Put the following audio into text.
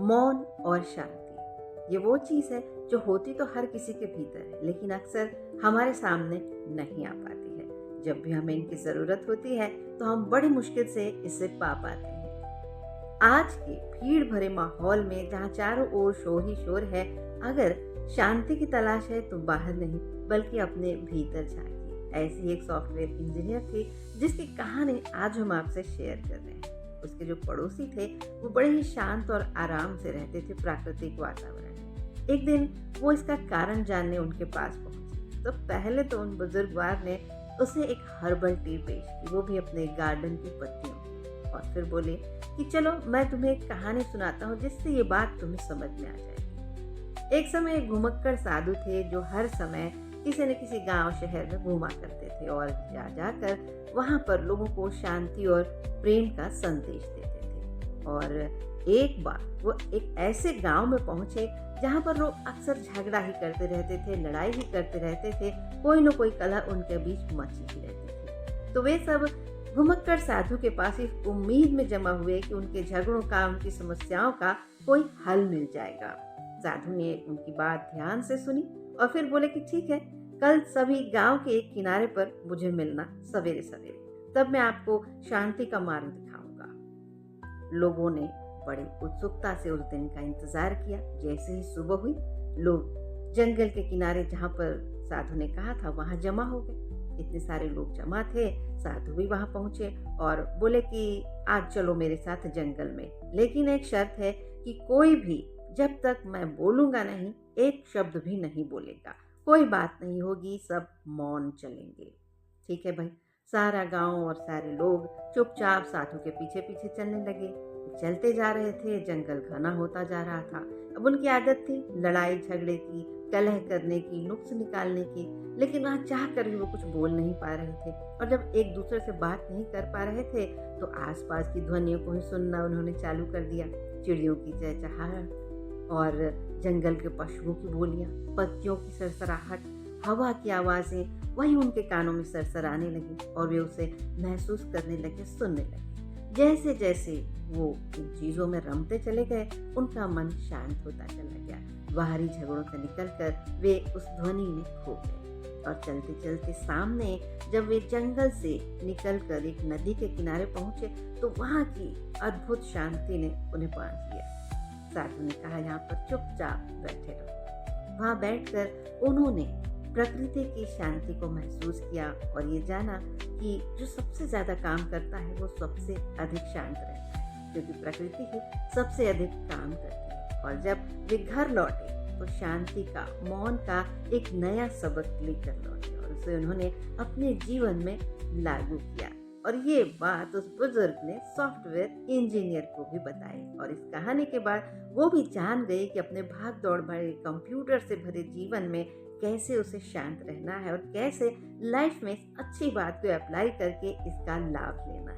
मौन और शांति, ये वो चीज़ है जो होती तो हर किसी के भीतर है, लेकिन अक्सर हमारे सामने नहीं आ पाती है। जब भी हमें इनकी ज़रूरत होती है तो हम बड़ी मुश्किल से इसे पा पाते हैं। आज के भीड़ भरे माहौल में जहाँ चारों ओर शोर ही शोर है, अगर शांति की तलाश है तो बाहर नहीं बल्कि अपने भीतर झांकिए। ऐसी एक सॉफ्टवेयर इंजीनियर थी जिसकी कहानी आज हम आपसे शेयर कर रहे हैं। उसके जो पड़ोसी थे वो बड़े ही शांत और आराम से रहते थे प्राकृतिक वातावरण में। एक दिन वो इसका कारण जानने उनके पास पहुंचे तो पहले तो उन बुजुर्गवार ने उसे एक हर्बल टी पेश की, वो भी अपने गार्डन की पत्तियों की, और फिर बोले कि चलो मैं तुम्हें एक कहानी सुनाता हूँ जिससे ये बात तुम्हें समझ में आ जाएगी। एक समय एक घुमक्कड़ साधु थे जो हर समय किसी न किसी गांव शहर में घूमा करते थे और जा जाकर वहां पर लोगों को शांति और प्रेम का संदेश देते थे। और एक बार वो एक ऐसे गांव में पहुंचे जहां पर लोग अक्सर झगड़ा ही करते रहते थे, लड़ाई ही करते रहते थे, कोई न कोई कलह उनके बीच मची ही रहती थी। तो वे सब घुमक्कड़ साधु के पास इस उम्मीद में जमा हुए कि उनके झगड़ों का, उनकी समस्याओं का कोई हल मिल जाएगा। साधु ने उनकी बात ध्यान से सुनी और फिर बोले कि ठीक है, कल सभी गांव के एक किनारे पर मुझे मिलना सवेरे सवेरे, तब मैं आपको शांति का मार्ग दिखाऊंगा। लोगों ने बड़ी उत्सुकता से उस दिन का इंतजार किया। जैसे ही सुबह हुई, लोग जंगल के किनारे जहां पर साधु ने कहा था वहां जमा हो गए। इतने सारे लोग जमा थे, साधु भी वहां पहुंचे और बोले कि आज चलो मेरे साथ जंगल में, लेकिन एक शर्त है कि कोई भी जब तक मैं बोलूंगा नहीं एक शब्द भी नहीं बोलेगा, कोई बात नहीं होगी, सब मौन चलेंगे। ठीक है भाई। सारा गांव और सारे लोग चुपचाप साधु के पीछे पीछे चलने लगे। चलते जा रहे थे, जंगल घना होता जा रहा था। अब उनकी आदत थी लड़ाई झगड़े की, कलह करने की, नुक्स निकालने की, लेकिन वहाँ चाह कर भी वो कुछ बोल नहीं पा रहे थे। और जब एक दूसरे से बात नहीं कर पा रहे थे तो आसपास की ध्वनियों को ही सुनना उन्होंने चालू कर दिया। चिड़ियों की चहचहाहट और जंगल के पशुओं की बोलियां, पत्तियों की सरसराहट, हवा की आवाजें वही उनके कानों में सरसराने लगी और वे उसे महसूस करने लगे, सुनने लगे। जैसे जैसे वो इन चीजों में रमते चले गए, उनका मन शांत होता चला गया। बाहरी झगड़ों से निकलकर वे उस ध्वनि में खो गए। और चलते चलते सामने जब वे जंगल से निकलकर एक नदी के किनारे पहुंचे तो वहां की अद्भुत शांति ने उन्हें बांध लिया। साधु ने कहा, यहाँ पर चुपचाप बैठे रहो। वहां बैठकर उन्होंने प्रकृति की शांति को महसूस किया और ये जाना कि जो सबसे ज्यादा काम करता है वो सबसे अधिक शांत रहता है, क्योंकि प्रकृति ही सबसे अधिक काम करती है। और जब वे घर लौटे तो शांति का, मौन का एक नया सबक लेकर लौटे और उसे उन्होंने अपने जीवन में लागू किया। और ये बात उस बुजुर्ग ने सॉफ्टवेयर इंजीनियर को भी बताई। और इस कहानी के बाद वो भी जान गए कि अपने भाग दौड़ भरे, कंप्यूटर से भरे जीवन में कैसे उसे शांत रहना है और कैसे लाइफ में अच्छी बात को अप्लाई करके इसका लाभ लेना है।